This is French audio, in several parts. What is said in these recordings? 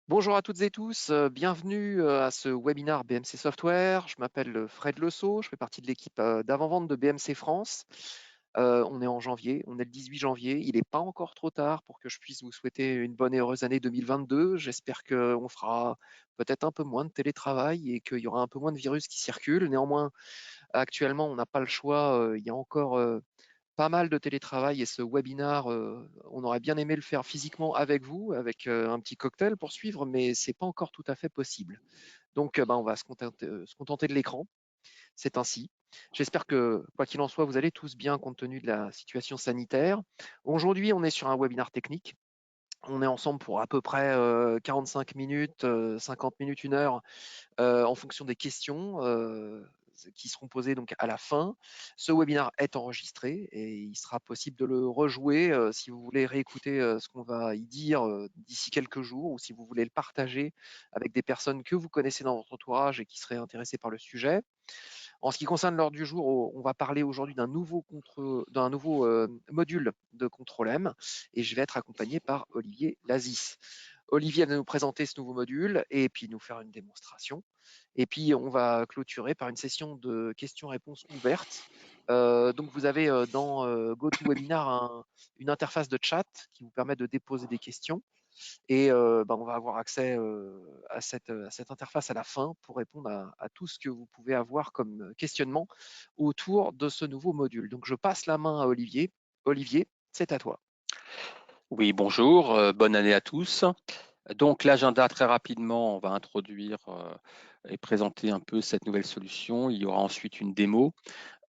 Bonjour à toutes et tous, bienvenue à ce webinaire BMC Software. Je m'appelle Fred Lesaut, je fais partie de l'équipe d'avant-vente de BMC France. On est en janvier, on est le 18 janvier. Il n'est pas encore trop tard pour que je puisse vous souhaiter une bonne et heureuse année 2022. J'espère qu'on fera peut-être un peu moins de télétravail et qu'il y aura un peu moins de virus qui circulent. Néanmoins, actuellement, on n'a pas le choix. Il y a encore pas mal de télétravail et ce webinar, on aurait bien aimé le faire physiquement avec vous, avec un petit cocktail pour suivre, mais c'est pas encore tout à fait possible. Donc, on va se contenter de l'écran. C'est ainsi. J'espère que, quoi qu'il en soit, vous allez tous bien compte tenu de la situation sanitaire. Aujourd'hui, on est sur un webinar technique. On est ensemble pour à peu près 45 minutes, 50 minutes, 1 heure, en fonction des questions qui seront posées donc à la fin. Ce webinaire est enregistré et il sera possible de le rejouer si vous voulez réécouter ce qu'on va y dire d'ici quelques jours, ou si vous voulez le partager avec des personnes que vous connaissez dans votre entourage et qui seraient intéressées par le sujet. En ce qui concerne l'ordre du jour, on va parler aujourd'hui d'un nouveau module de contrôle M, et je vais être accompagné par Olivier Lazis. Olivier va nous présenter ce nouveau module et puis nous faire une démonstration. Et puis on va clôturer par une session de questions-réponses ouvertes. Donc vous avez dans GoToWebinar une interface de chat qui vous permet de déposer des questions. Et on va avoir accès à cette interface à la fin pour répondre à tout ce que vous pouvez avoir comme questionnement autour de ce nouveau module. Donc je passe la main à Olivier. Olivier, c'est à toi. Oui, bonjour, bonne année à tous. Donc l'agenda, très rapidement, on va introduire et présenter un peu cette nouvelle solution. Il y aura ensuite une démo.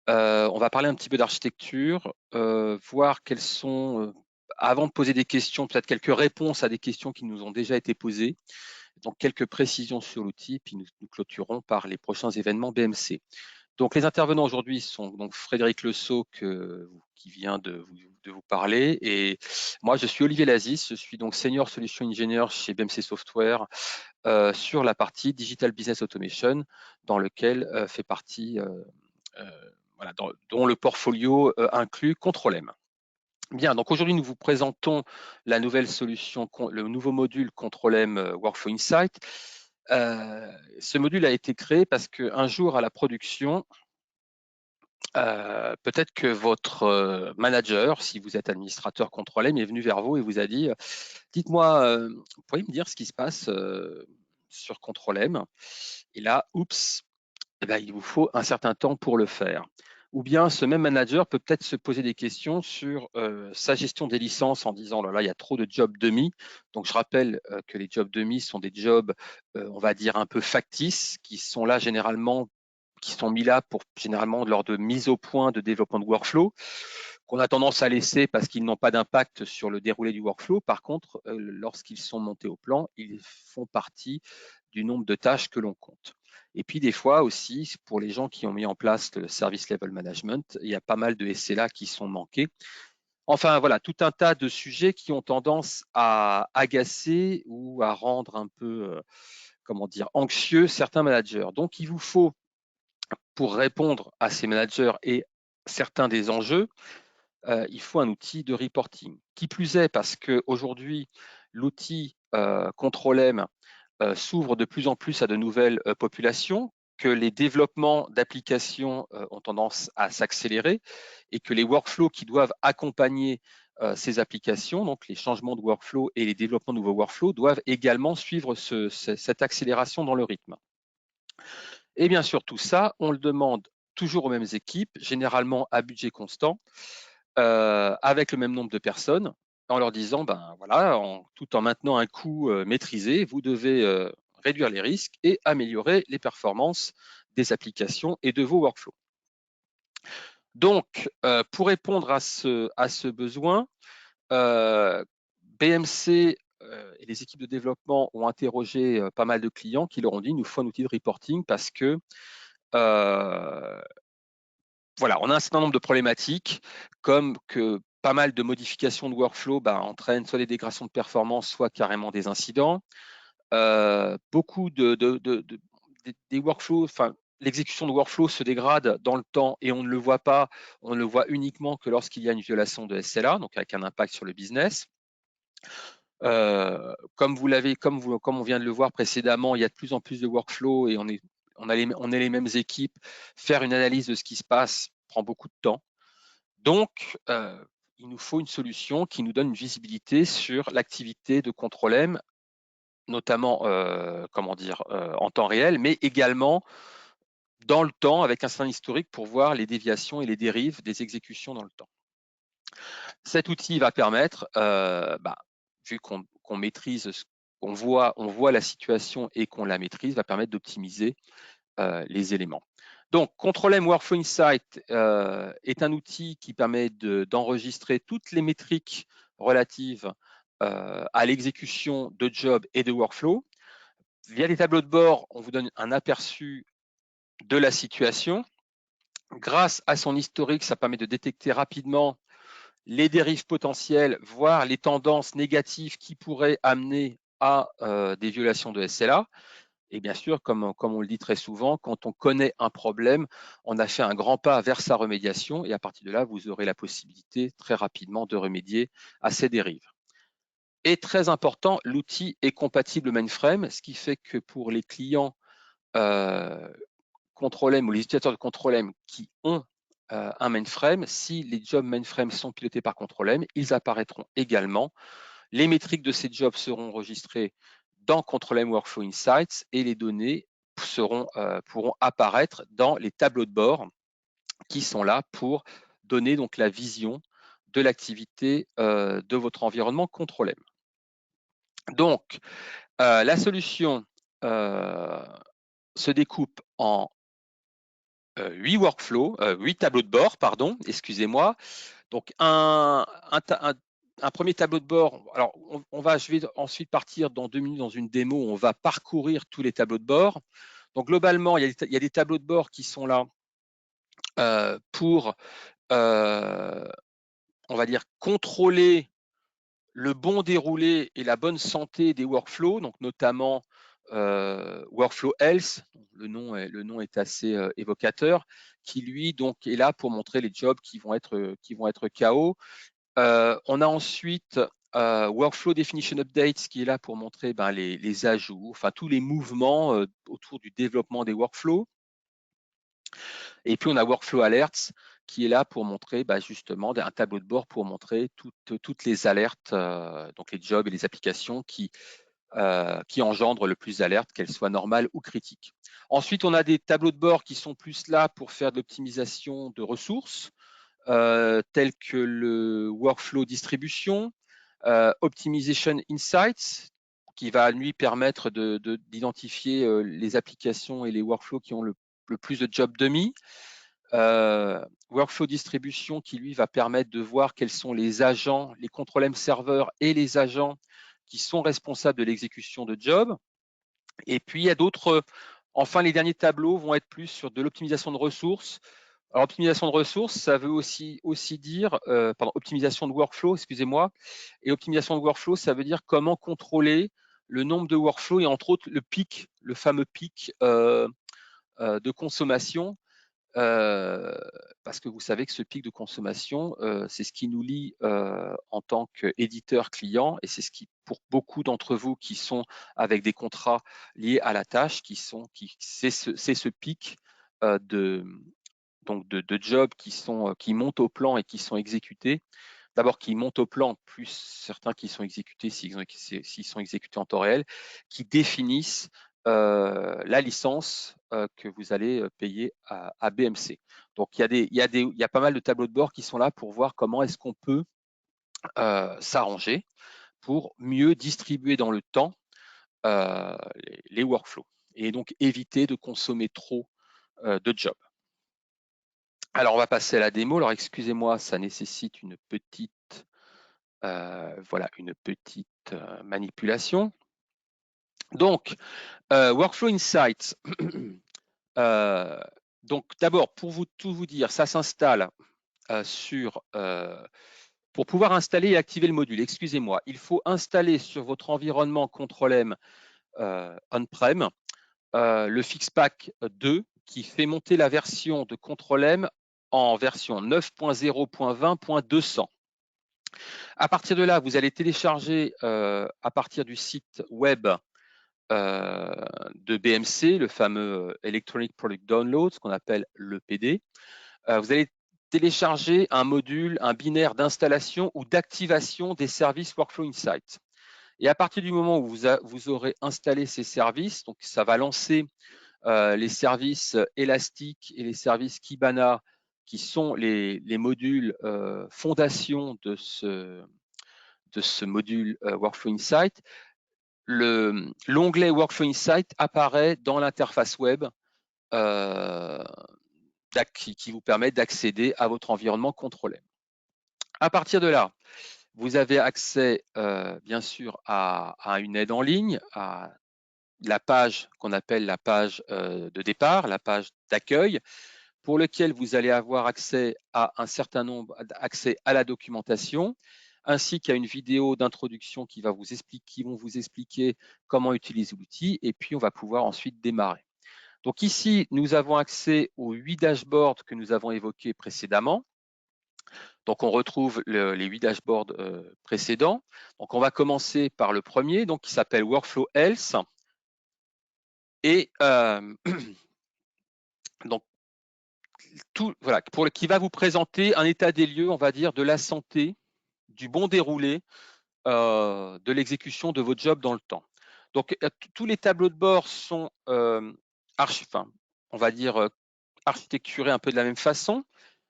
On va parler un petit peu d'architecture, voir quelles sont, avant de poser des questions, peut-être quelques réponses à des questions qui nous ont déjà été posées. Donc quelques précisions sur l'outil, puis nous clôturons par les prochains événements BMC. Donc les intervenants aujourd'hui sont donc Frédéric Lesaut qui vient de vous parler, et moi je suis Olivier Lazis, je suis donc Senior Solution Engineer chez BMC Software sur la partie Digital Business Automation, dans lequel fait partie voilà, dont le portfolio inclut Control M. Bien, donc aujourd'hui nous vous présentons la nouvelle solution, le nouveau module Control M Workflow Insight. Ce module a été créé parce qu'un jour à la production, peut-être que votre manager, si vous êtes administrateur contrôle M, est venu vers vous et vous a dit dites-moi, vous pourriez me dire ce qui se passe sur contrôle M? Et là, oups, eh ben, il vous faut un certain temps pour le faire. Ou bien ce même manager peut peut-être se poser des questions sur sa gestion des licences en disant là, il y a trop de jobs demi. Donc je rappelle que les jobs demi sont des jobs, on va dire, un peu factices, qui sont là généralement, qui sont mis là pour généralement lors de mise au point de développement de workflow, qu'on a tendance à laisser parce qu'ils n'ont pas d'impact sur le déroulé du workflow. Par contre, lorsqu'ils sont montés au plan, ils font partie du nombre de tâches que l'on compte. Et puis des fois aussi, pour les gens qui ont mis en place le service level management, il y a pas mal de SLA qui sont manqués. Enfin voilà, tout un tas de sujets qui ont tendance à agacer ou à rendre un peu, comment dire, anxieux certains managers. Donc il vous faut, pour répondre à ces managers et certains des enjeux, il faut un outil de reporting. Qui plus est, parce qu'aujourd'hui, l'outil Control M s'ouvre de plus en plus à de nouvelles populations, que les développements d'applications ont tendance à s'accélérer, et que les workflows qui doivent accompagner ces applications, donc les changements de workflow et les développements de nouveaux workflows, doivent également suivre cette accélération dans le rythme. Et bien sûr, tout ça, on le demande toujours aux mêmes équipes, généralement à budget constant, avec le même nombre de personnes, en leur disant, ben voilà, tout en maintenant un coût maîtrisé, vous devez réduire les risques et améliorer les performances des applications et de vos workflows. Donc, pour répondre à ce besoin, BMC et les équipes de développement ont interrogé pas mal de clients qui leur ont dit, il nous faut un outil de reporting parce que voilà, on a un certain nombre de problématiques, comme que pas mal de modifications de workflow entraînent soit des dégradations de performance, soit carrément des incidents. Beaucoup des workflows, enfin, l'exécution de workflow se dégrade dans le temps et on ne le voit pas, on ne le voit uniquement que lorsqu'il y a une violation de SLA, donc avec un impact sur le business. Comme on vient de le voir précédemment, il y a de plus en plus de workflows et on est les mêmes équipes. Faire une analyse de ce qui se passe prend beaucoup de temps. Donc, il nous faut une solution qui nous donne une visibilité sur l'activité de contrôle M, notamment en temps réel, mais également dans le temps avec un certain historique pour voir les déviations et les dérives des exécutions dans le temps. Cet outil va permettre, vu qu'on maîtrise, on voit la situation et qu'on la maîtrise, va permettre d'optimiser les éléments. Donc, Control M Workflow Insight est un outil qui permet d'enregistrer toutes les métriques relatives à l'exécution de jobs et de workflow. Via les tableaux de bord, on vous donne un aperçu de la situation. Grâce à son historique, ça permet de détecter rapidement les dérives potentielles, voire les tendances négatives qui pourraient amener à des violations de SLA. Et bien sûr, comme on le dit très souvent, quand on connaît un problème, on a fait un grand pas vers sa remédiation et à partir de là, vous aurez la possibilité très rapidement de remédier à ces dérives. Et très important, l'outil est compatible mainframe, ce qui fait que pour les clients Control M ou les utilisateurs de Control M qui ont un mainframe, si les jobs mainframe sont pilotés par Control M, ils apparaîtront également. Les métriques de ces jobs seront enregistrées dans Control M Workflow Insights et les données pourront apparaître dans les tableaux de bord qui sont là pour donner donc la vision de l'activité de votre environnement Control M. Donc, la solution se découpe en 8 tableaux de bord, pardon, excusez-moi. Donc, un premier tableau de bord. Alors, je vais ensuite partir dans 2 minutes dans une démo où on va parcourir tous les tableaux de bord. Donc, globalement, il y a des tableaux de bord qui sont là pour, on va dire, contrôler le bon déroulé et la bonne santé des workflows, donc notamment Workflow Health, le nom est assez évocateur, qui lui donc est là pour montrer les jobs qui vont être KO. On a ensuite Workflow Definition Updates qui est là pour montrer les ajouts, enfin tous les mouvements autour du développement des workflows. Et puis on a Workflow Alerts qui est là pour montrer justement un tableau de bord pour montrer toutes les alertes, donc les jobs et les applications qui engendrent le plus d'alertes, qu'elles soient normales ou critiques. Ensuite, on a des tableaux de bord qui sont plus là pour faire de l'optimisation de ressources, tels que le Workflow Distribution, Optimization Insights, qui va lui permettre d'identifier les applications et les workflows qui ont le plus de job dummy. Workflow Distribution qui lui va permettre de voir quels sont les agents, les contrôle M serveurs et les agents qui sont responsables de l'exécution de job. Et puis il y a d'autres, enfin les derniers tableaux vont être plus sur de l'optimisation de ressources. Alors optimisation de ressources, ça veut aussi dire, optimisation de workflow, excusez-moi. Et optimisation de workflow, ça veut dire comment contrôler le nombre de workflows et entre autres le pic, le fameux pic de consommation. Parce que vous savez que ce pic de consommation, c'est ce qui nous lie en tant qu'éditeur client et c'est ce qui, pour beaucoup d'entre vous qui sont avec des contrats liés à la tâche, c'est ce pic de jobs qui montent au plan et qui sont exécutés. D'abord, qui montent au plan, plus certains qui sont exécutés s'ils sont exécutés en temps réel, qui définissent la licence que vous allez payer à BMC. Donc, il y a pas mal de tableaux de bord qui sont là pour voir comment est-ce qu'on peut s'arranger pour mieux distribuer dans le temps les workflows et donc éviter de consommer trop de jobs. Alors, on va passer à la démo. Alors, excusez-moi, ça nécessite une petite manipulation. Donc, Workflow Insights. Donc, d'abord, pour tout vous dire, ça s'installe pour pouvoir installer et activer le module, excusez-moi, il faut installer sur votre environnement Control M on-prem le Fixpack 2 qui fait monter la version de Control M en version 9.0.20.200. À partir de là, vous allez télécharger à partir du site web de BMC, le fameux Electronic Product Download, ce qu'on appelle l'EPD. Vous allez télécharger un module, un binaire d'installation ou d'activation des services Workflow Insight. Et à partir du moment où vous aurez installé ces services, donc ça va lancer les services Elastic et les services Kibana, qui sont les modules fondation de ce module Workflow Insight. L'onglet Workflow Insight apparaît dans l'interface web euh, qui vous permet d'accéder à votre environnement contrôlé. À partir de là, vous avez accès bien sûr à une aide en ligne, à la page qu'on appelle la page de départ, la page d'accueil, pour lequel vous allez avoir accès à un certain nombre, accès à la documentation, ainsi qu'à une vidéo d'introduction qui vont vous expliquer comment utiliser l'outil, et puis on va pouvoir ensuite démarrer. Donc ici, nous avons accès aux 8 dashboards que nous avons évoqués précédemment. Donc on retrouve les 8 dashboards précédents. Donc on va commencer par le premier, donc qui s'appelle Workflow Health. Et donc voilà, qui va vous présenter un état des lieux, on va dire, de la santé, du bon déroulé de l'exécution de votre job dans le temps. Donc tous les tableaux de bord sont on va dire architecturés un peu de la même façon,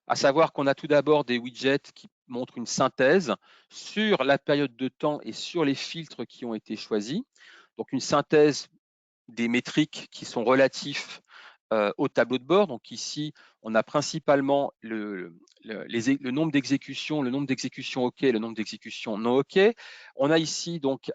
à savoir qu'on a tout d'abord des widgets qui montrent une synthèse sur la période de temps et sur les filtres qui ont été choisis. Donc une synthèse des métriques qui sont relatifs au tableau de bord. Donc ici, on a principalement le nombre d'exécutions, le nombre d'exécutions OK, le nombre d'exécutions non OK. On a ici donc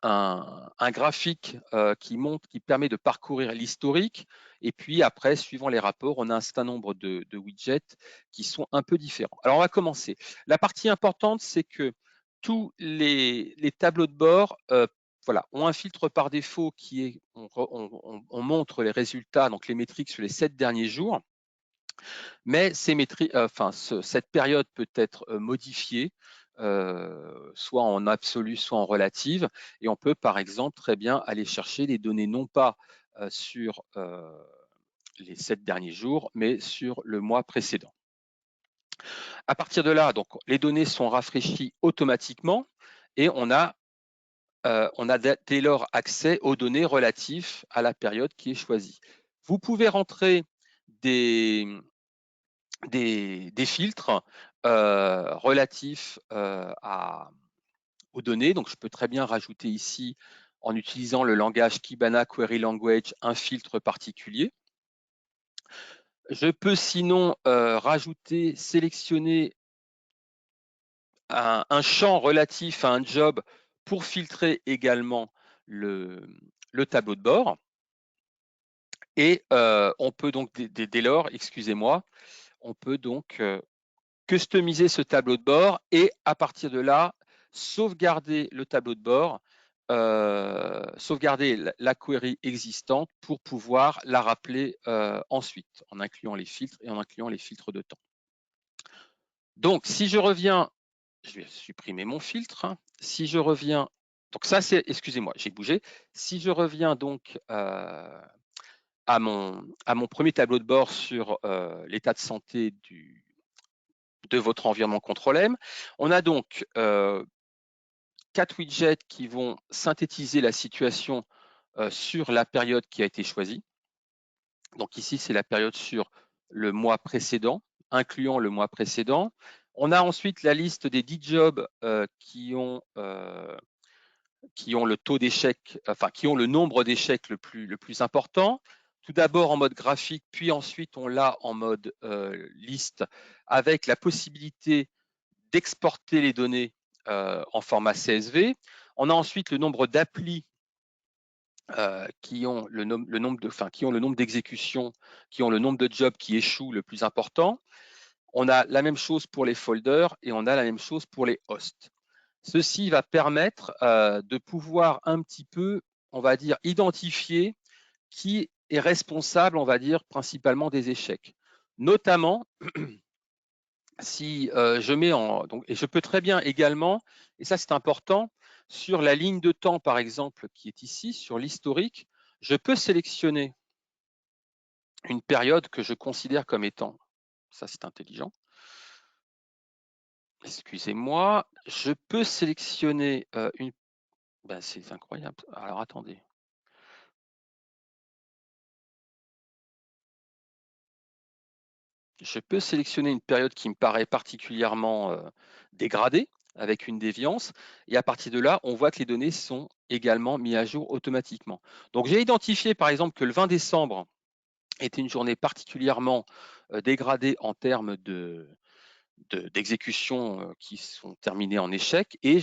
un graphique qui permet de parcourir l'historique. Et puis après, suivant les rapports, on a un certain nombre de widgets qui sont un peu différents. Alors on va commencer. La partie importante, c'est que tous les tableaux de bord voilà, ont un filtre par défaut qui est, on montre les résultats, donc les métriques sur les 7 derniers jours, mais ces métriques, cette période peut être modifiée, soit en absolu, soit en relative, et on peut par exemple très bien aller chercher les données non pas sur les 7 derniers jours, mais sur le mois précédent. À partir de là, donc, les données sont rafraîchies automatiquement et on a dès lors accès aux données relatives à la période qui est choisie. Vous pouvez rentrer des filtres relatifs aux données. Donc, je peux très bien rajouter ici, en utilisant le langage Kibana Query Language, un filtre particulier. Je peux sinon sélectionner un champ relatif à un job pour filtrer également le tableau de bord. Et on peut donc, dès lors, excusez-moi, on peut donc customiser ce tableau de bord et à partir de là, sauvegarder le tableau de bord, sauvegarder la query existante pour pouvoir la rappeler ensuite, en incluant les filtres et en incluant les filtres de temps. Donc, si je reviens, je vais supprimer mon filtre. Si je reviens, donc ça c'est, excusez-moi, j'ai bougé. Si je reviens donc à mon premier tableau de bord sur l'état de santé de votre environnement Control-M, on a donc 4 widgets qui vont synthétiser la situation sur la période qui a été choisie. Donc ici, c'est la période sur le mois précédent, incluant le mois précédent. On a ensuite la liste des 10 jobs qui ont le taux d'échec, enfin qui ont le nombre d'échecs le plus important. Tout d'abord en mode graphique, puis ensuite on l'a en mode liste avec la possibilité d'exporter les données en format CSV. On a ensuite le nombre d'applis qui ont le nombre d'exécutions, qui ont le nombre de jobs qui échouent le plus important. On a la même chose pour les folders et on a la même chose pour les hosts. Ceci va permettre de pouvoir un petit peu, on va dire, identifier qui est responsable, on va dire, principalement des échecs. Notamment, si je mets et je peux très bien également, et ça c'est important, sur la ligne de temps par exemple qui est ici, sur l'historique, je peux sélectionner une période que je considère comme étant, ça c'est intelligent, excusez-moi, je peux sélectionner une, ben, c'est incroyable, alors attendez. Je peux sélectionner une période qui me paraît particulièrement dégradée, avec une déviance, et à partir de là, on voit que les données sont également mises à jour automatiquement. Donc j'ai identifié par exemple que le 20 décembre était une journée particulièrement dégradée en termes d'exécutions qui sont terminées en échec, et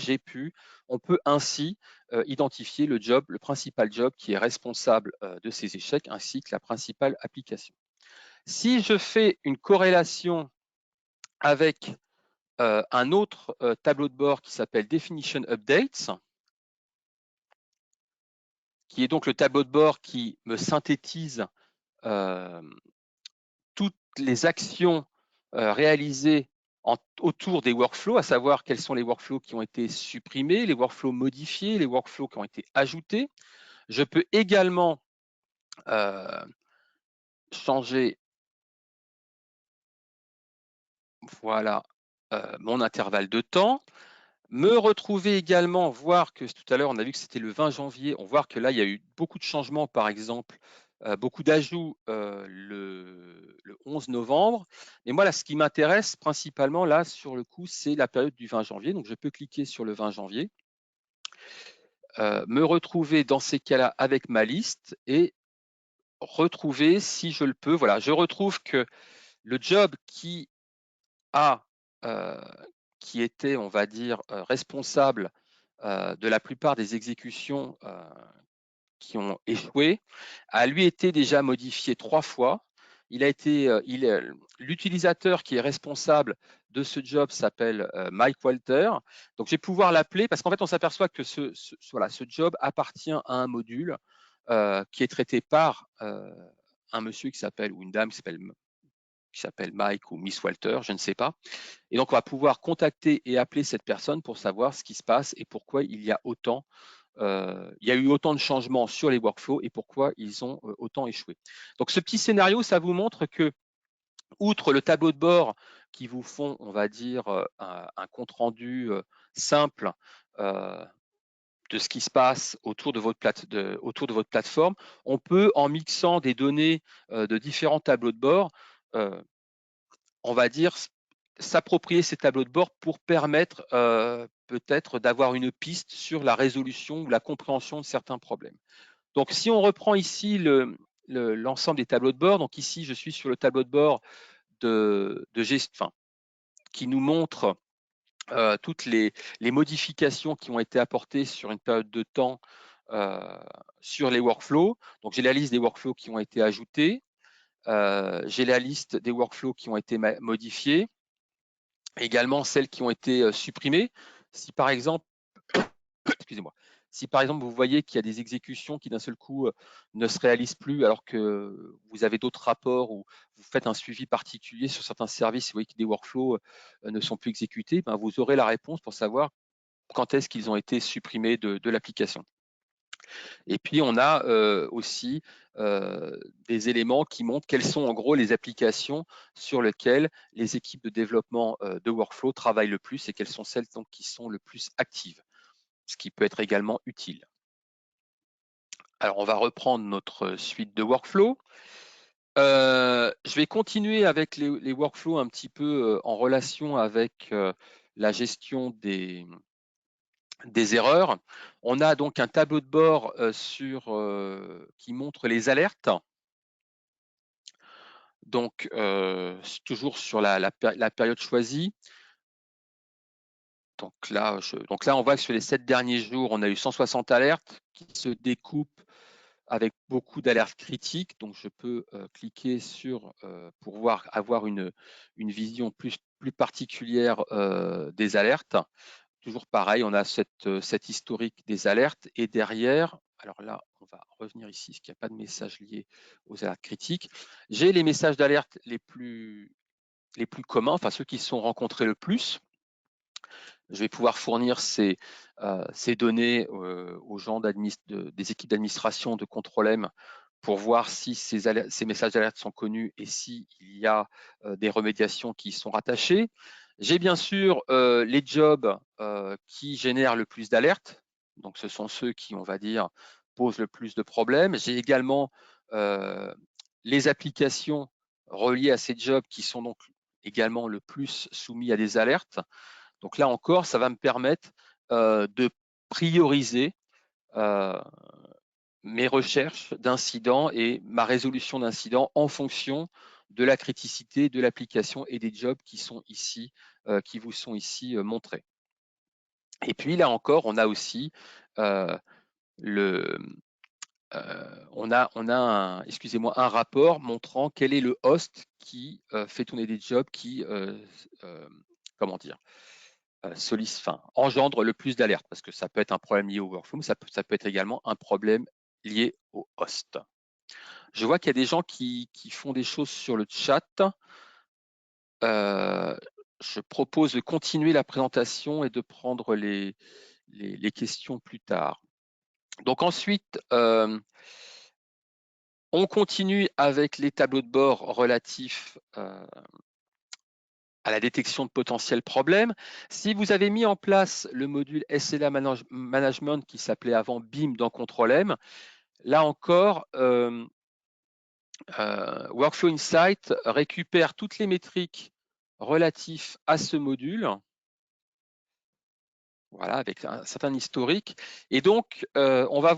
on peut ainsi identifier le job, le principal job qui est responsable de ces échecs, ainsi que la principale application. Si je fais une corrélation avec un autre tableau de bord qui s'appelle Definition Updates, qui est donc le tableau de bord qui me synthétise toutes les actions réalisées autour des workflows, à savoir quels sont les workflows qui ont été supprimés, les workflows modifiés, les workflows qui ont été ajoutés. Je peux également changer, voilà, mon intervalle de temps. Me retrouver également, voir que tout à l'heure, on a vu que c'était le 20 janvier, on voit que là, il y a eu beaucoup de changements, par exemple, beaucoup d'ajouts le 11 novembre. Et moi, là, ce qui m'intéresse principalement, là, sur le coup, c'est la période du 20 janvier. Donc, je peux cliquer sur le 20 janvier, me retrouver dans ces cas-là avec ma liste et retrouver, si je le peux, voilà, je retrouve que le job a, euh, qui était, on va dire, responsable de la plupart des exécutions qui ont échoué, a lui été déjà modifié 3 fois. L'utilisateur qui est responsable de ce job s'appelle Mike Walter. Donc, je vais pouvoir l'appeler parce qu'en fait, on s'aperçoit que voilà, ce job appartient à un module qui est traité par un monsieur qui s'appelle, ou une dame qui s'appelle Mike ou Miss Walter, je ne sais pas. Et donc, on va pouvoir contacter et appeler cette personne pour savoir ce qui se passe et pourquoi il y a eu autant de changements sur les workflows et pourquoi ils ont autant échoué. Donc, ce petit scénario, ça vous montre que, outre le tableau de bord qui vous font, on va dire, un compte-rendu simple de ce qui se passe autour de votre plateforme, on peut, en mixant des données de différents tableaux de bord, on va dire, s'approprier ces tableaux de bord pour permettre peut-être d'avoir une piste sur la résolution ou la compréhension de certains problèmes. Donc, si on reprend ici l'ensemble des tableaux de bord, donc ici, je suis sur le tableau de bord de gestion, qui nous montre toutes les modifications qui ont été apportées sur une période de temps sur les workflows. Donc, j'ai la liste des workflows qui ont été ajoutés. J'ai la liste des workflows qui ont été modifiés, également celles qui ont été supprimées. Si par exemple, excusez-moi, si par exemple vous voyez qu'il y a des exécutions qui d'un seul coup ne se réalisent plus alors que vous avez d'autres rapports ou vous faites un suivi particulier sur certains services, vous voyez que des workflows ne sont plus exécutés, ben, vous aurez la réponse pour savoir quand est-ce qu'ils ont été supprimés de l'application. Et puis, on a aussi des éléments qui montrent quelles sont en gros les applications sur lesquelles les équipes de développement de workflow travaillent le plus et quelles sont celles donc, qui sont le plus actives, ce qui peut être également utile. Alors, on va reprendre notre suite de workflow. Je vais continuer avec les workflows un petit peu en relation avec la gestion des erreurs. On a donc un tableau de bord qui montre les alertes. Donc, toujours sur la période choisie. Donc là, on voit que sur les 7 derniers jours, on a eu 160 alertes qui se découpent avec beaucoup d'alertes critiques. Donc, je peux cliquer pour avoir une vision plus particulière des alertes. Toujours pareil, on a cette historique des alertes et derrière, alors là, on va revenir ici, parce qu'il n'y a pas de message lié aux alertes critiques. J'ai les messages d'alerte les plus les plus communs, enfin ceux qui se sont rencontrés le plus. Je vais pouvoir fournir ces données aux gens des équipes d'administration de Control-M pour voir si ces messages d'alerte sont connus et s'il y a des remédiations qui y sont rattachées. J'ai bien sûr les jobs qui génèrent le plus d'alertes. Donc, ce sont ceux qui, on va dire, posent le plus de problèmes. J'ai également les applications reliées à ces jobs qui sont donc également le plus soumis à des alertes. Donc là encore, ça va me permettre de prioriser mes recherches d'incidents et ma résolution d'incidents en fonction de la criticité de l'application et des jobs qui sont ici, qui vous sont ici montrés. Et puis là encore, on a aussi un rapport montrant quel est le host qui fait tourner des jobs qui, comment dire, engendre le plus d'alertes, parce que ça peut être un problème lié au workflow, mais ça peut être également un problème lié au host. Je vois qu'il y a des gens qui font des choses sur le chat. Je propose de continuer la présentation et de prendre les questions plus tard. Donc ensuite, on continue avec les tableaux de bord relatifs à la détection de potentiels problèmes. Si vous avez mis en place le module SLA Management qui s'appelait avant BIM dans Control-M, là encore, Workflow Insight récupère toutes les métriques relatives à ce module, voilà, avec un certain historique. Et donc, on va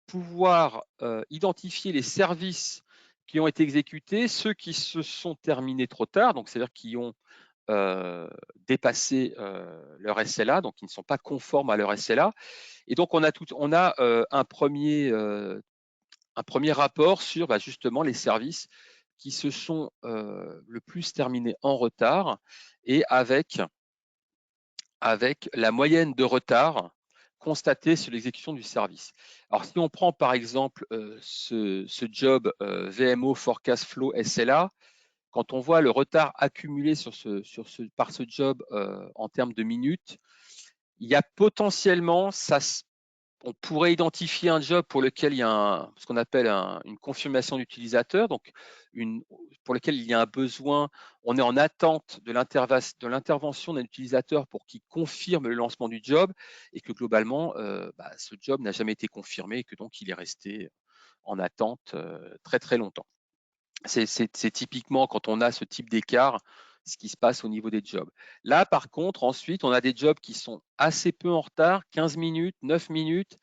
pouvoir identifier les services qui ont été exécutés, ceux qui se sont terminés trop tard, donc c'est-à-dire qui ont dépassé leur SLA, donc qui ne sont pas conformes à leur SLA. Et donc, on a un premier rapport sur justement les services qui se sont le plus terminés en retard et avec la moyenne de retard constatée sur l'exécution du service. Alors, si on prend par exemple ce job VMO Forecast Flow SLA, quand on voit le retard accumulé par ce job en termes de minutes, il y a potentiellement, on pourrait identifier un job pour lequel il y a ce qu'on appelle une confirmation d'utilisateur, donc pour lequel il y a un besoin, on est en attente de l'intervention d'un utilisateur pour qu'il confirme le lancement du job et que globalement, ce job n'a jamais été confirmé et que donc il est resté en attente très très longtemps. C'est typiquement quand on a ce type d'écart, ce qui se passe au niveau des jobs. Là, par contre, ensuite, on a des jobs qui sont assez peu en retard, 15 minutes, 9 minutes.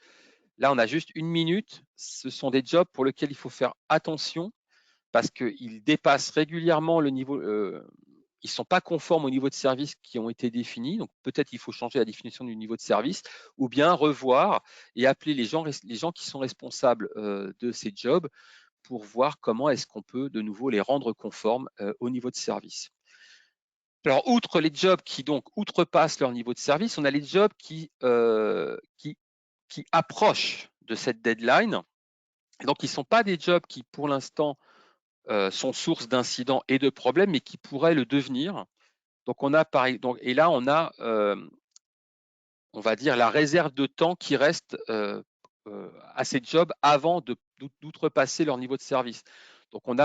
Là, on a juste 1 minute. Ce sont des jobs pour lesquels il faut faire attention parce qu'ils dépassent régulièrement le niveau. Ils ne sont pas conformes au niveau de service qui ont été définis. Donc, peut-être il faut changer la définition du niveau de service ou bien revoir et appeler les gens qui sont responsables de ces jobs pour voir comment est-ce qu'on peut de nouveau les rendre conformes au niveau de service. Alors, outre les jobs qui donc outrepassent leur niveau de service, on a les jobs qui approchent de cette deadline. Et donc, ils ne sont pas des jobs qui, pour l'instant, sont source d'incidents et de problèmes, mais qui pourraient le devenir. Donc, et là, on a, on va dire, la réserve de temps qui reste à ces jobs avant d'outrepasser leur niveau de service. Donc, on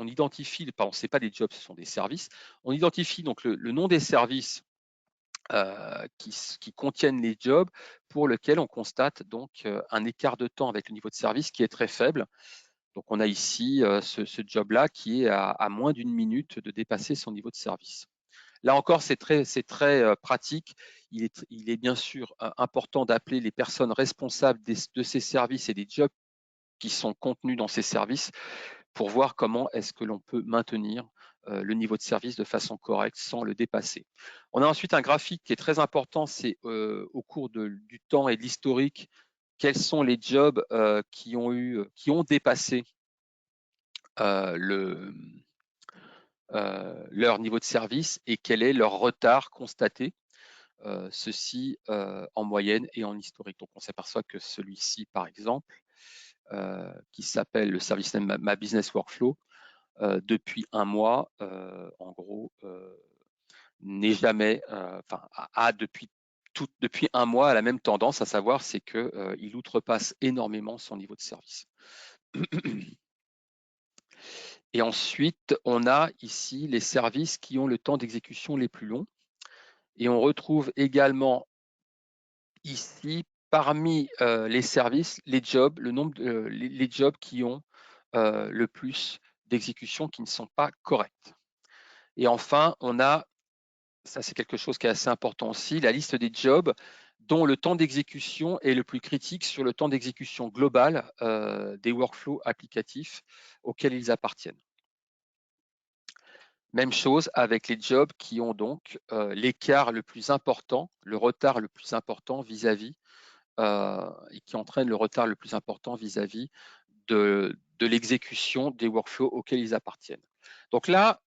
identifie, pardon, ce n'est pas des jobs, ce sont des services. On identifie donc le nom des services qui contiennent les jobs pour lesquels on constate donc un écart de temps avec le niveau de service qui est très faible. Donc, on a ici ce job-là qui est à moins d'1 minute de dépasser son niveau de service. Là encore, c'est très pratique. Il est bien sûr important d'appeler les personnes responsables de ces services et des jobs qui sont contenus dans ces services pour voir comment est-ce que l'on peut maintenir le niveau de service de façon correcte sans le dépasser. On a ensuite un graphique qui est très important, c'est au cours du temps et de l'historique, quels sont les jobs qui ont dépassé leur niveau de service et quel est leur retard constaté, ceci en moyenne et en historique. Donc on s'aperçoit que celui-ci, par exemple, qui s'appelle le service name My Business Workflow, depuis un mois, en gros, n'est jamais, enfin, a depuis un mois la même tendance, à savoir c'est qu'il outrepasse énormément son niveau de service. Et ensuite, on a ici les services qui ont le temps d'exécution les plus longs. Et on retrouve également ici, parmi les services, les jobs, le nombre les jobs qui ont le plus d'exécutions qui ne sont pas correctes. Et enfin, on a, ça c'est quelque chose qui est assez important aussi, la liste des jobs dont le temps d'exécution est le plus critique sur le temps d'exécution global des workflows applicatifs auxquels ils appartiennent. Même chose avec les jobs qui ont donc l'écart le plus important, le retard le plus important vis-à-vis et qui entraînent le retard le plus important vis-à-vis de l'exécution des workflows auxquels ils appartiennent. Donc là,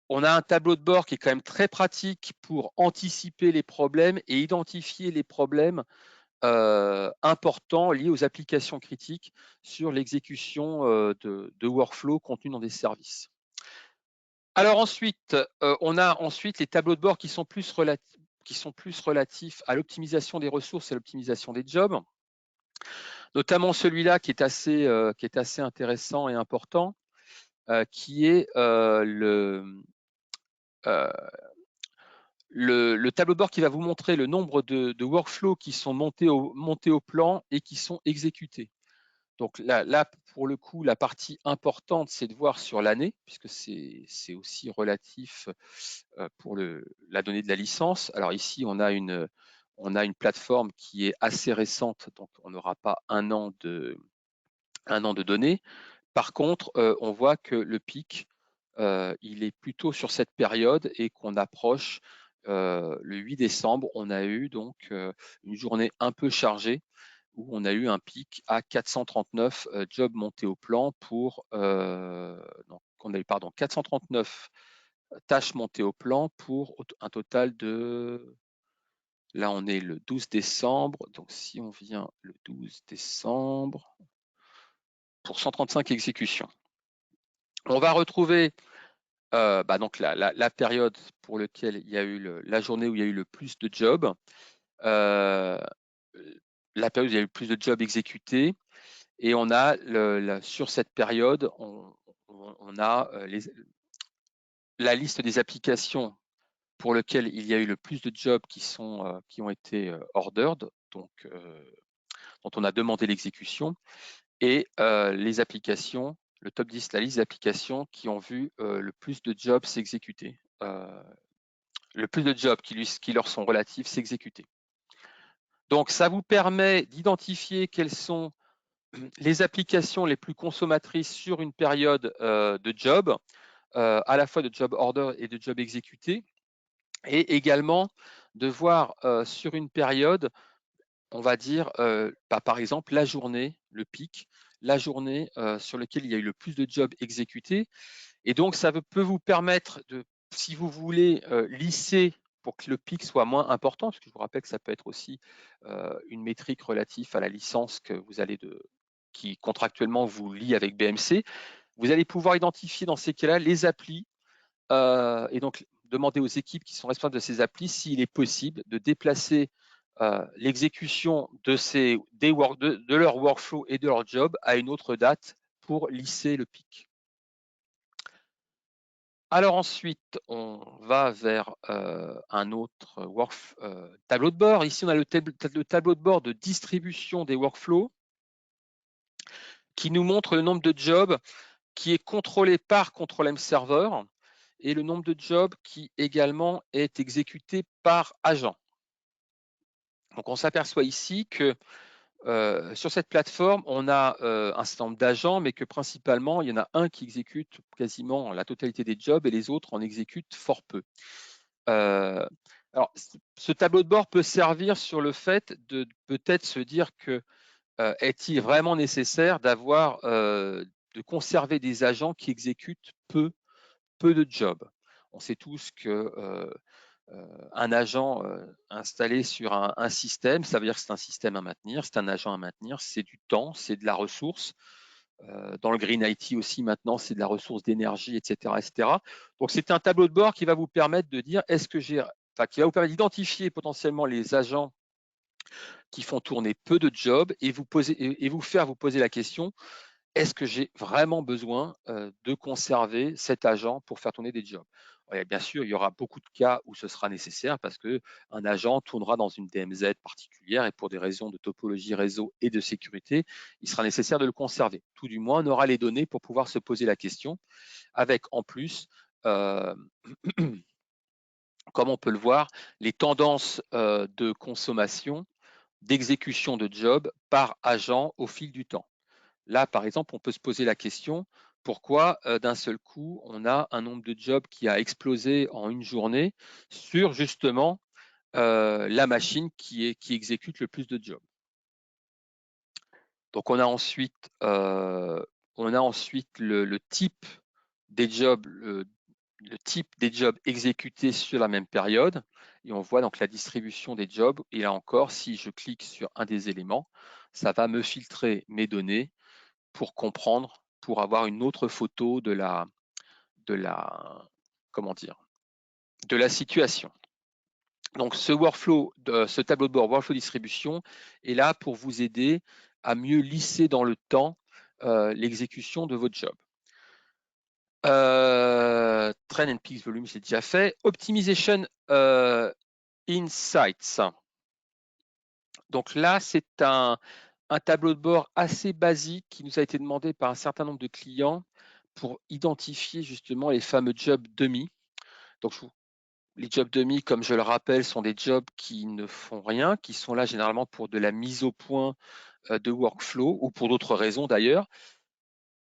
on a un tableau de bord qui est quand même très pratique pour anticiper les problèmes et identifier les problèmes importants liés aux applications critiques sur l'exécution de workflows contenus dans des services. Alors ensuite, on a ensuite les tableaux de bord qui sont plus relatifs à l'optimisation des ressources et à l'optimisation des jobs, notamment celui-là qui est assez intéressant et important, qui est le tableau de bord qui va vous montrer le nombre de workflows qui sont montés au plan et qui sont exécutés. Donc là, pour le coup, la partie importante, c'est de voir sur l'année, puisque c'est aussi relatif pour la donnée de la licence. Alors ici, on a une plateforme qui est assez récente, donc on n'aura pas un an de données. Par contre, on voit que le pic, il est plutôt sur cette période et qu'on approche le 8 décembre. On a eu donc une journée un peu chargée où on a eu un pic à 439 jobs montés au plan pour donc on a eu 439 tâches montées au plan pour un total de, là on est le 12 décembre, donc si on vient le 12 décembre pour 135 exécutions. On va retrouver donc la période pour laquelle il y a eu la journée où il y a eu le plus de jobs, la période où il y a eu le plus de jobs exécutés. Et on a sur cette période, on a la liste des applications pour lesquelles il y a eu le plus de jobs qui ont été ordered, donc dont on a demandé l'exécution, et les applications, le top 10, la liste d'applications qui ont vu le plus de jobs s'exécuter, le plus de jobs qui leur sont relatifs s'exécuter. Donc ça vous permet d'identifier quelles sont les applications les plus consommatrices sur une période de job, à la fois de job order et de job exécuté, et également de voir sur une période, on va dire, par exemple, la journée, le pic, la journée sur laquelle il y a eu le plus de jobs exécutés. Et donc, ça peut vous permettre de, si vous voulez, lisser pour que le pic soit moins important, parce que je vous rappelle que ça peut être aussi une métrique relative à la licence que vous allez qui contractuellement vous lie avec BMC. Vous allez pouvoir identifier dans ces cas-là les applis et donc demander aux équipes qui sont responsables de ces applis s'il est possible de déplacer l'exécution de leur workflow et de leur job à une autre date pour lisser le pic. Alors ensuite, on va vers un autre tableau de bord. Ici, on a le tableau de bord de distribution des workflows qui nous montre le nombre de jobs qui est contrôlé par ControlM Server et le nombre de jobs qui également est exécuté par agent. Donc on s'aperçoit ici que sur cette plateforme, on a un certain nombre d'agents, mais que principalement, il y en a un qui exécute quasiment la totalité des jobs et les autres en exécutent fort peu. Alors, ce tableau de bord peut servir sur le fait de peut-être se dire que est-il vraiment nécessaire de conserver des agents qui exécutent peu de jobs. On sait tous que un agent installé sur un système, ça veut dire que c'est un système à maintenir, c'est un agent à maintenir, c'est du temps, c'est de la ressource. Dans le Green IT aussi, maintenant, c'est de la ressource d'énergie, etc., etc. Donc, c'est un tableau de bord qui va vous permettre de dire, qui va vous permettre d'identifier potentiellement les agents qui font tourner peu de jobs et vous faire vous poser la question, est-ce que j'ai vraiment besoin de conserver cet agent pour faire tourner des jobs? Ouais, bien sûr, il y aura beaucoup de cas où ce sera nécessaire parce qu'un agent tournera dans une DMZ particulière et pour des raisons de topologie réseau et de sécurité, il sera nécessaire de le conserver. Tout du moins, on aura les données pour pouvoir se poser la question avec en plus, comme on peut le voir, les tendances de consommation, d'exécution de jobs par agent au fil du temps. Là, par exemple, on peut se poser la question, pourquoi d'un seul coup, on a un nombre de jobs qui a explosé en une journée sur justement la machine qui exécute le plus de jobs. Donc, on a ensuite le type des jobs, le type des jobs exécutés sur la même période. Et on voit donc la distribution des jobs. Et là encore, si je clique sur un des éléments, ça va me filtrer mes données pour comprendre, pour avoir une autre photo de la comment dire, de la situation. Donc ce tableau de bord Workflow Distribution est là pour vous aider à mieux lisser dans le temps l'exécution de votre job. Trend and Peaks Volume, c'est déjà fait. Optimization Insights. Donc là, c'est un tableau de bord assez basique qui nous a été demandé par un certain nombre de clients pour identifier justement les fameux jobs demi. Donc, les jobs demi, comme je le rappelle, sont des jobs qui ne font rien, qui sont là généralement pour de la mise au point de workflow ou pour d'autres raisons d'ailleurs.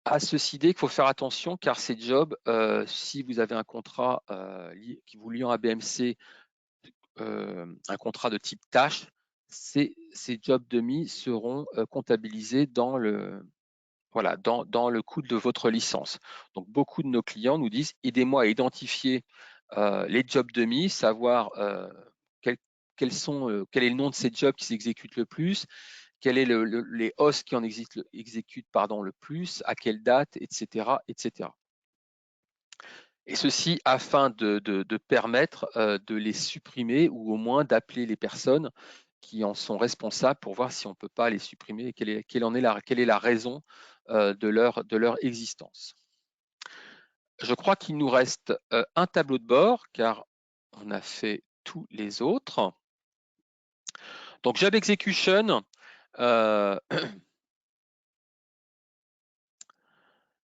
À ceci dit, qu'il faut faire attention car ces jobs, si vous avez un contrat qui vous liant à BMC, un contrat de type tâche, ces jobs demi seront comptabilisés dans le coût de votre licence. Donc, beaucoup de nos clients nous disent, aidez-moi à identifier les jobs demi, savoir quel est le nom de ces jobs qui s'exécutent le plus, quel est les hosts qui en exécutent le plus, à quelle date, etc., etc. Et ceci afin de permettre de les supprimer ou au moins d'appeler les personnes qui en sont responsables pour voir si on ne peut pas les supprimer et quelle est la raison de leur existence. Je crois qu'il nous reste un tableau de bord car on a fait tous les autres. Donc Job Execution,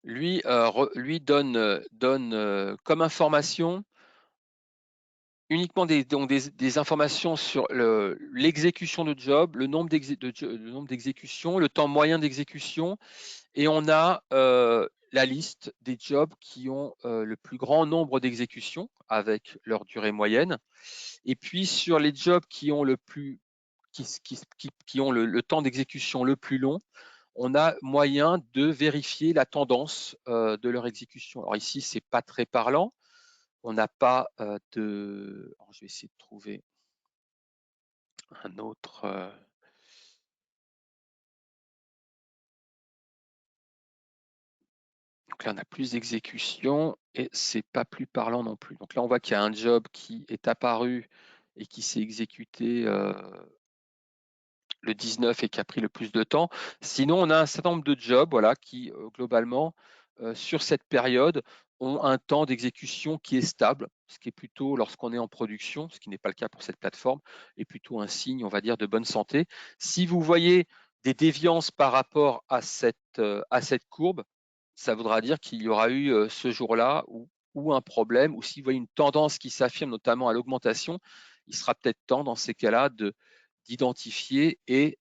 lui donne comme information uniquement des informations sur l'exécution de job, le nombre d'exécutions, le temps moyen d'exécution, et on a la liste des jobs qui ont le plus grand nombre d'exécutions avec leur durée moyenne. Et puis sur les jobs qui ont le temps d'exécution le plus long, on a moyen de vérifier la tendance de leur exécution. Alors ici, c'est pas très parlant. On n'a pas de. Alors, je vais essayer de trouver un autre. Donc là, on a plus d'exécution et c'est pas plus parlant non plus. Donc là, on voit qu'il y a un job qui est apparu et qui s'est exécuté le 19 et qui a pris le plus de temps. Sinon, on a un certain nombre de jobs qui, globalement, sur cette période, ont un temps d'exécution qui est stable, ce qui est plutôt, lorsqu'on est en production, ce qui n'est pas le cas pour cette plateforme, est plutôt un signe, on va dire, de bonne santé. Si vous voyez des déviances par rapport à cette courbe, ça voudra dire qu'il y aura eu ce jour-là ou un problème, ou si vous voyez une tendance qui s'affirme, notamment à l'augmentation, il sera peut-être temps, dans ces cas-là, d'identifier et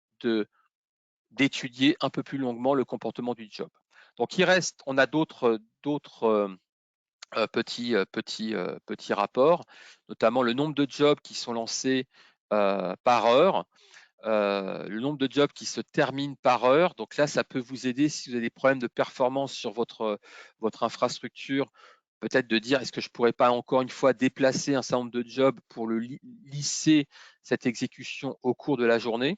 d'étudier un peu plus longuement le comportement du job. Donc on a d'autres petits rapports, notamment le nombre de jobs qui sont lancés par heure, le nombre de jobs qui se terminent par heure. Donc là, ça peut vous aider si vous avez des problèmes de performance sur votre infrastructure, peut-être de dire est-ce que je ne pourrais pas encore une fois déplacer un certain nombre de jobs pour lisser cette exécution au cours de la journée.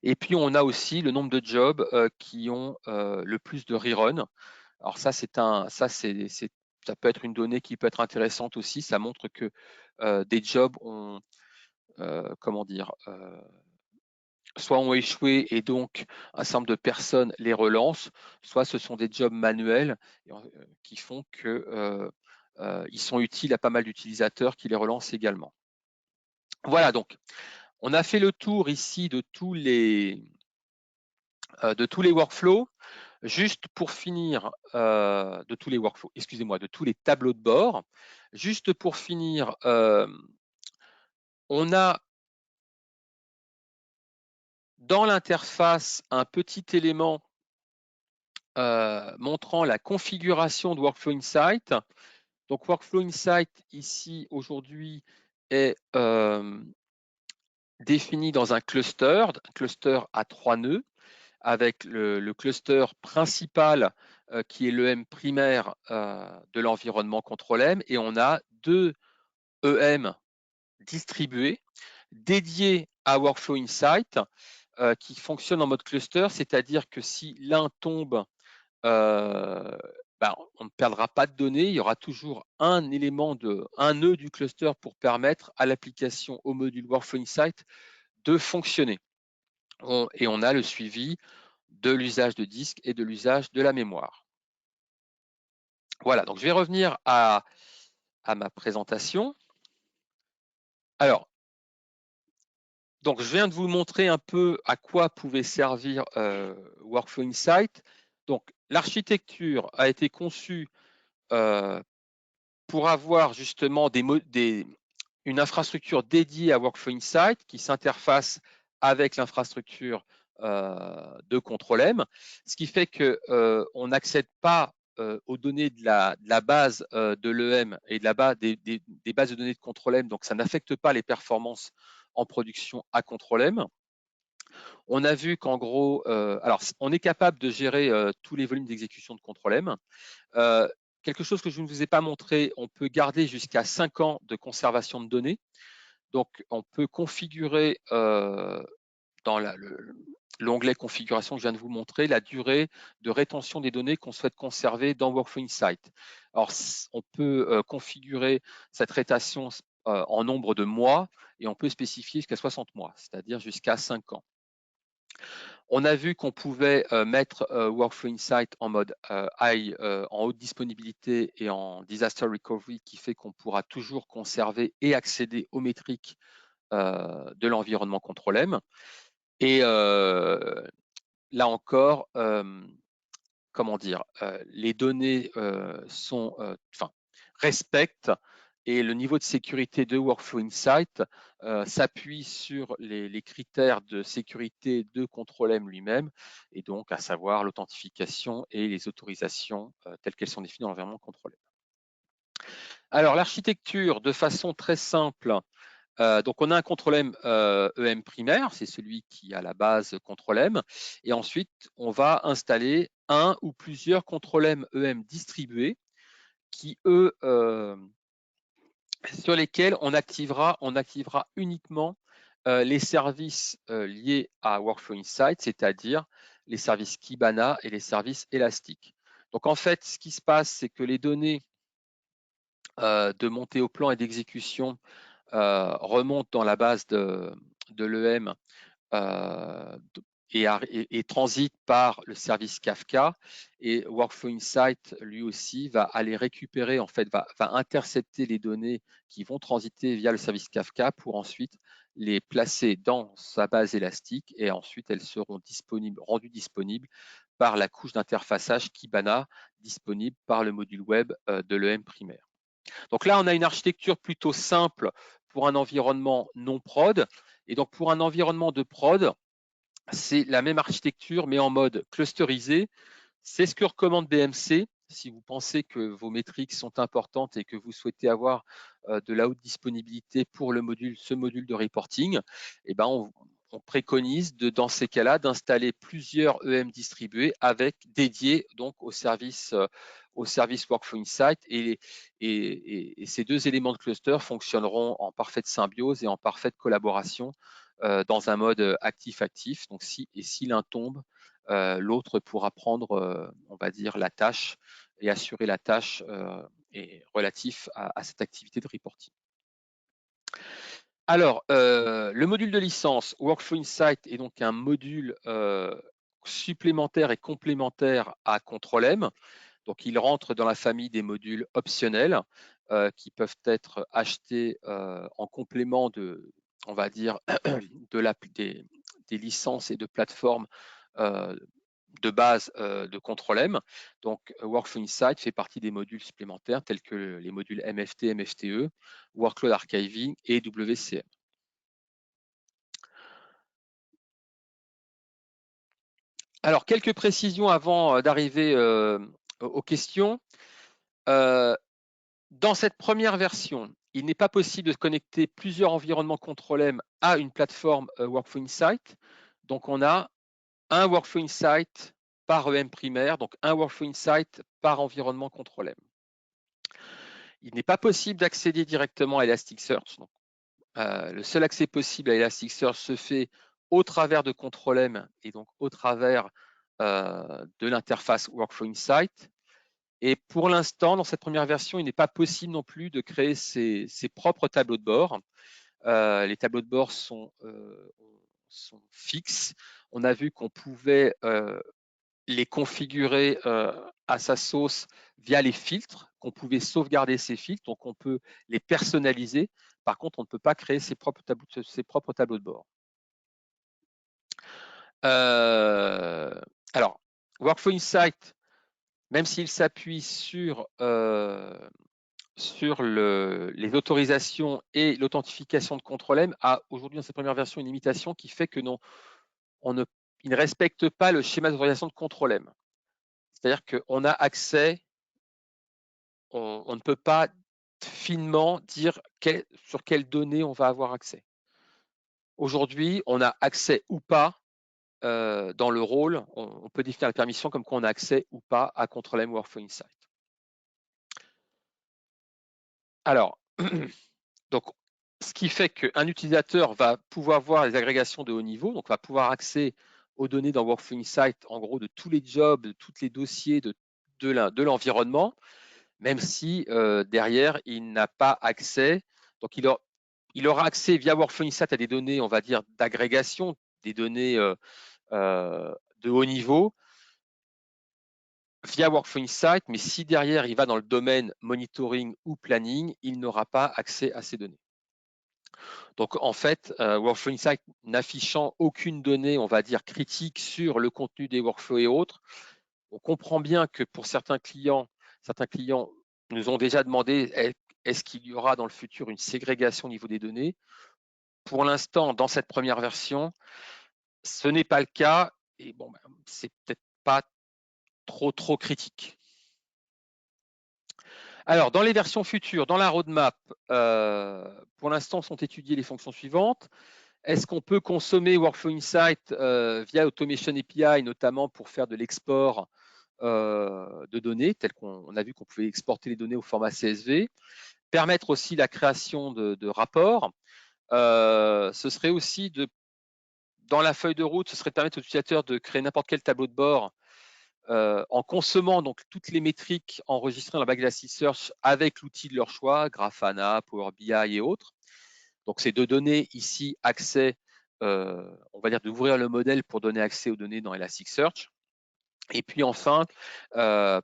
Et puis, on a aussi le nombre de jobs qui ont le plus de rerun. Alors ça, ça peut être une donnée qui peut être intéressante aussi. Ça montre que des jobs ont, comment dire, soit ont échoué et donc un certain nombre de personnes les relancent, soit ce sont des jobs manuels qui font que ils sont utiles à pas mal d'utilisateurs qui les relancent également. Voilà, donc on a fait le tour ici de tous les workflows. Juste pour finir, de tous les workflows, excusez-moi, de tous les tableaux de bord. Juste pour finir, on a dans l'interface un petit élément montrant la configuration de Workflow Insight. Donc Workflow Insight ici aujourd'hui est défini dans un cluster à 3 nœuds, avec le cluster principal qui est l'EM primaire de l'environnement contrôle-M, et on a 2 EM distribués dédiés à Workflow Insight qui fonctionnent en mode cluster, c'est-à-dire que si l'un tombe, on ne perdra pas de données, il y aura toujours un nœud du cluster pour permettre à l'application au module Workflow Insight de fonctionner. Et on a le suivi de l'usage de disque et de l'usage de la mémoire. Voilà, donc je vais revenir à ma présentation. Alors, donc je viens de vous montrer un peu à quoi pouvait servir Workflow Insight. Donc, l'architecture a été conçue pour avoir justement une infrastructure dédiée à Workflow Insight qui s'interface avec l'infrastructure de Control-M, ce qui fait qu'on n'accède pas aux données de la base de l'EM et de des bases de données de Control-M, donc ça n'affecte pas les performances en production à Control-M. On a vu qu'en gros, alors on est capable de gérer tous les volumes d'exécution de Control-M. Quelque chose que je ne vous ai pas montré, on peut garder jusqu'à 5 ans de conservation de données. Donc, on peut configurer dans l'onglet configuration que je viens de vous montrer la durée de rétention des données qu'on souhaite conserver dans Workflow Insight. Alors, on peut configurer cette rétention en nombre de mois et on peut spécifier jusqu'à 60 mois, c'est-à-dire jusqu'à 5 ans. On a vu qu'on pouvait mettre Workflow Insight en mode en haute disponibilité et en disaster recovery, qui fait qu'on pourra toujours conserver et accéder aux métriques de l'environnement Control-M. Et là encore, comment dire, les données respectent, et le niveau de sécurité de Workflow Insight s'appuie sur les critères de sécurité de Control-M lui-même, et donc à savoir l'authentification et les autorisations telles qu'elles sont définies dans l'environnement Control-M. Alors l'architecture, de façon très simple, donc on a un Control-M EM primaire, c'est celui qui a la base Control-M, et ensuite on va installer un ou plusieurs Control-M EM distribués qui, eux, sur lesquels on activera uniquement les services liés à Workflow Insight, c'est-à-dire les services Kibana et les services élastiques. Donc en fait, ce qui se passe, c'est que les données de montée au plan et d'exécution remontent dans la base de l'EM et transite par le service Kafka, et Workflow Insight lui aussi va aller récupérer, en fait, va intercepter les données qui vont transiter via le service Kafka pour ensuite les placer dans sa base élastique, et ensuite elles seront rendues disponibles par la couche d'interfaçage Kibana disponible par le module web de l'EM primaire. Donc là, on a une architecture plutôt simple pour un environnement non prod, et donc pour un environnement de prod, c'est la même architecture, mais en mode clusterisé. C'est ce que recommande BMC. Si vous pensez que vos métriques sont importantes et que vous souhaitez avoir de la haute disponibilité pour ce module de reporting, eh ben on préconise dans ces cas-là d'installer plusieurs EM distribués dédiés donc au service Workflow Insight, et ces deux éléments de cluster fonctionneront en parfaite symbiose et en parfaite collaboration dans un mode actif-actif. Donc si l'un tombe, l'autre pourra prendre, on va dire, la tâche et assurer la tâche et relatif à cette activité de reporting. Alors, le module de licence Workflow Insight est donc un module supplémentaire et complémentaire à Control-M. Donc, il rentre dans la famille des modules optionnels qui peuvent être achetés en complément de, on va dire, des licences et de plateformes de base de Control-M. Donc, Workflow Insight fait partie des modules supplémentaires tels que les modules MFT, MFTE, Workload Archiving et WCM. Alors, quelques précisions avant d'arriver aux questions. Dans cette première version, il n'est pas possible de connecter plusieurs environnements Control-M à une plateforme Workflow Insight. Donc, on a un Workflow Insight par EM primaire, donc un Workflow Insight par environnement Control-M. Il n'est pas possible d'accéder directement à Elasticsearch. Donc, le seul accès possible à Elasticsearch se fait au travers de Control-M et donc au travers de l'interface Workflow Insight. Et pour l'instant, dans cette première version, il n'est pas possible non plus de créer ses propres tableaux de bord. Les tableaux de bord sont fixes. On a vu qu'on pouvait les configurer à sa sauce via les filtres, qu'on pouvait sauvegarder ces filtres, donc on peut les personnaliser. Par contre, on ne peut pas créer ses propres tableaux de bord. Alors, Workflow Insight, même s'il s'appuie sur les autorisations et l'authentification de Control-M, a aujourd'hui dans sa première version une limitation qui fait que il ne respecte pas le schéma d'autorisation de Control-M. C'est-à-dire qu'on a accès, on ne peut pas finement dire sur quelles données on va avoir accès. Aujourd'hui, on a accès ou pas dans le rôle, on peut définir la permission comme quoi on a accès ou pas à Control-M Workflow Insight. Alors, donc, ce qui fait qu'un utilisateur va pouvoir voir les agrégations de haut niveau, donc va pouvoir accéder aux données dans Workflow Insight, en gros, de tous les jobs, de tous les dossiers de l'environnement, même si derrière, il n'a pas accès. Donc, il aura accès via Workflow Insight à des données, on va dire, d'agrégation, des données de haut niveau, via Workflow Insight, mais si derrière, il va dans le domaine monitoring ou planning, il n'aura pas accès à ces données. Donc, en fait, Workflow Insight n'affichant aucune donnée, on va dire, critique sur le contenu des workflows et autres, on comprend bien que pour certains clients nous ont déjà demandé est-ce qu'il y aura dans le futur une ségrégation au niveau des données. Pour l'instant, dans cette première version, ce n'est pas le cas et bon, c'est peut-être pas trop critique. Alors, dans les versions futures, dans la roadmap, pour l'instant, sont étudiées les fonctions suivantes. Est-ce qu'on peut consommer Workflow Insight via Automation API, notamment pour faire de l'export de données, tel qu'on a vu qu'on pouvait exporter les données au format CSV, permettre aussi la création de rapports. Ce serait aussi dans la feuille de route, ce serait de permettre aux utilisateurs de créer n'importe quel tableau de bord en consommant donc toutes les métriques enregistrées dans la base Elasticsearch avec l'outil de leur choix, Grafana, Power BI et autres. Donc, c'est de donner ici accès, on va dire d'ouvrir le modèle pour donner accès aux données dans Elasticsearch. Et puis enfin, pas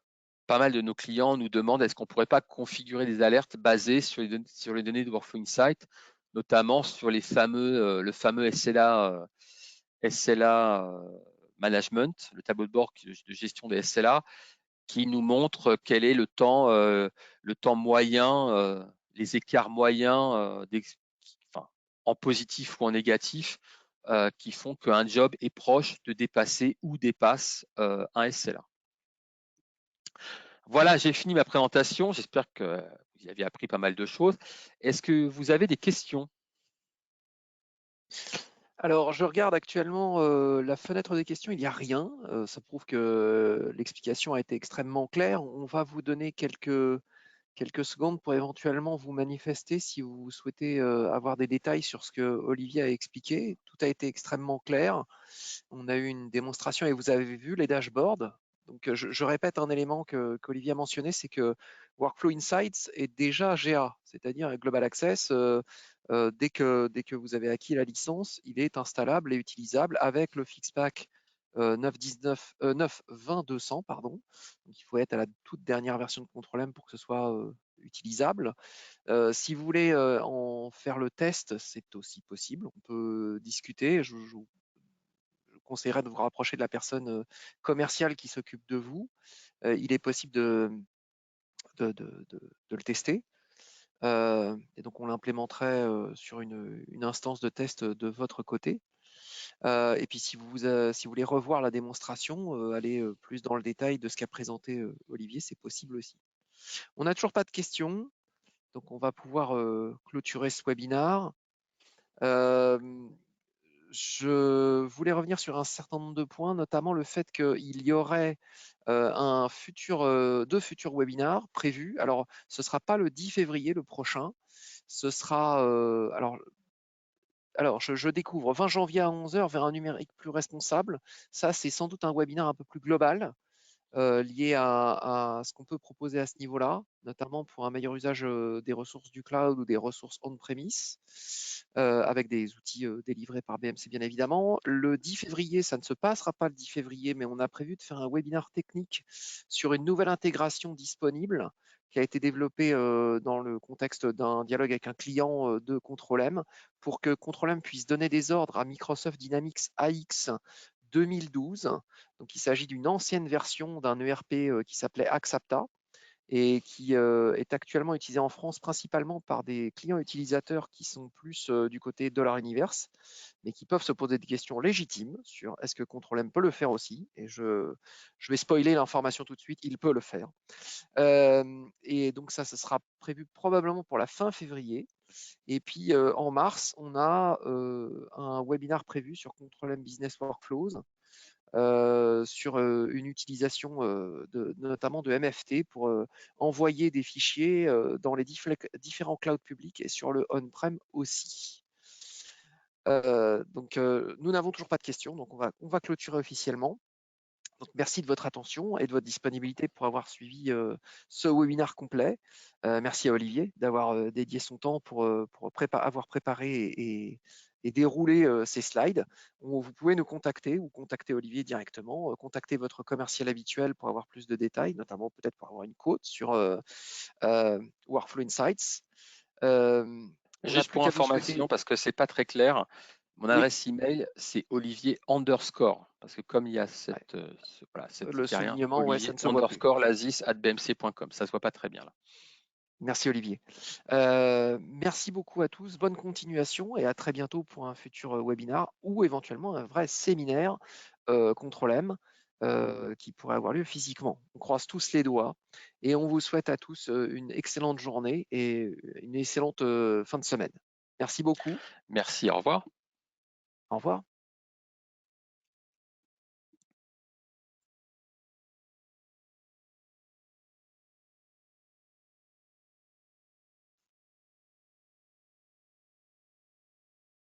mal de nos clients nous demandent est-ce qu'on ne pourrait pas configurer des alertes basées sur les données de Workflow Insight, notamment sur le fameux SLA Management, le tableau de bord de gestion des SLA, qui nous montre quel est le temps moyen, les écarts moyens en positif ou en négatif qui font qu'un job est proche de dépasser ou dépasse un SLA. Voilà, j'ai fini ma présentation. J'espère que vous avez appris pas mal de choses. Est-ce que vous avez des questions? Alors, je regarde actuellement la fenêtre des questions, il n'y a rien. Ça prouve que l'explication a été extrêmement claire. On va vous donner quelques quelques secondes pour éventuellement vous manifester si vous souhaitez avoir des détails sur ce que Olivier a expliqué. Tout a été extrêmement clair. On a eu une démonstration et vous avez vu les dashboards. Donc, je répète un élément qu'Olivier a mentionné, c'est que Workflow Insights est déjà GA, c'est-à-dire Global Access. Dès que vous avez acquis la licence, il est installable et utilisable avec le Fixpack 9.20.200, pardon. Donc, il faut être à la toute dernière version de Control-M pour que ce soit utilisable. Si vous voulez en faire le test, c'est aussi possible. On peut discuter. Je vous conseillerais de vous rapprocher de la personne commerciale qui s'occupe de vous. Il est possible de le tester. Et donc, on l'implémenterait sur une instance de test de votre côté. Et puis, si vous voulez revoir la démonstration, aller plus dans le détail de ce qu'a présenté Olivier, c'est possible aussi. On n'a toujours pas de questions, donc on va pouvoir clôturer ce webinaire. Je voulais revenir sur un certain nombre de points, notamment le fait qu'il y aurait deux futurs webinars prévus. Alors, ce ne sera pas le 10 février, le prochain. Ce sera, alors je découvre 20 janvier à 11 h vers un numérique plus responsable. Ça, c'est sans doute un webinaire un peu plus global. Lié à ce qu'on peut proposer à ce niveau-là, notamment pour un meilleur usage des ressources du cloud ou des ressources on-premise, avec des outils délivrés par BMC bien évidemment. Le 10 février, ça ne se passera pas le 10 février, mais on a prévu de faire un webinaire technique sur une nouvelle intégration disponible qui a été développée dans le contexte d'un dialogue avec un client de Control-M pour que Control-M puisse donner des ordres à Microsoft Dynamics AX 2012. Donc, il s'agit d'une ancienne version d'un ERP qui s'appelait Axapta et qui est actuellement utilisé en France principalement par des clients utilisateurs qui sont plus du côté Dollar Universe, mais qui peuvent se poser des questions légitimes sur est-ce que Control-M peut le faire aussi. Et je vais spoiler l'information tout de suite, il peut le faire. Et donc ça, ce sera prévu probablement pour la fin février. Et puis en mars, on a un webinaire prévu sur Control-M Business Workflows, sur une utilisation notamment de MFT pour envoyer des fichiers dans les différents clouds publics et sur le on-prem aussi. Donc, nous n'avons toujours pas de questions, donc on va clôturer officiellement. Donc, merci de votre attention et de votre disponibilité pour avoir suivi ce webinaire complet. Merci à Olivier d'avoir dédié son temps pour avoir préparé et déroulé ces slides. Vous pouvez nous contacter ou contacter Olivier directement, contacter votre commercial habituel pour avoir plus de détails, notamment peut-être pour avoir une quote sur Workflow Insights. On n'a Juste plus pour qu'à vous souhaiter. information, parce que c'est pas très clair, mon Oui, adresse email, c'est Olivier underscore. Parce que comme il y a cette, voilà, le il y a rien, soulignement, ouais, ça Olivier ne se voit plus. underscore lazis@bmc.com. Ça se voit pas très bien là. Merci Olivier. Merci beaucoup à tous, bonne continuation et à très bientôt pour un futur webinar ou éventuellement un vrai séminaire Control-M qui pourrait avoir lieu physiquement. On croise tous les doigts et on vous souhaite à tous une excellente journée et une excellente fin de semaine. Merci beaucoup. Merci, au revoir. Au revoir.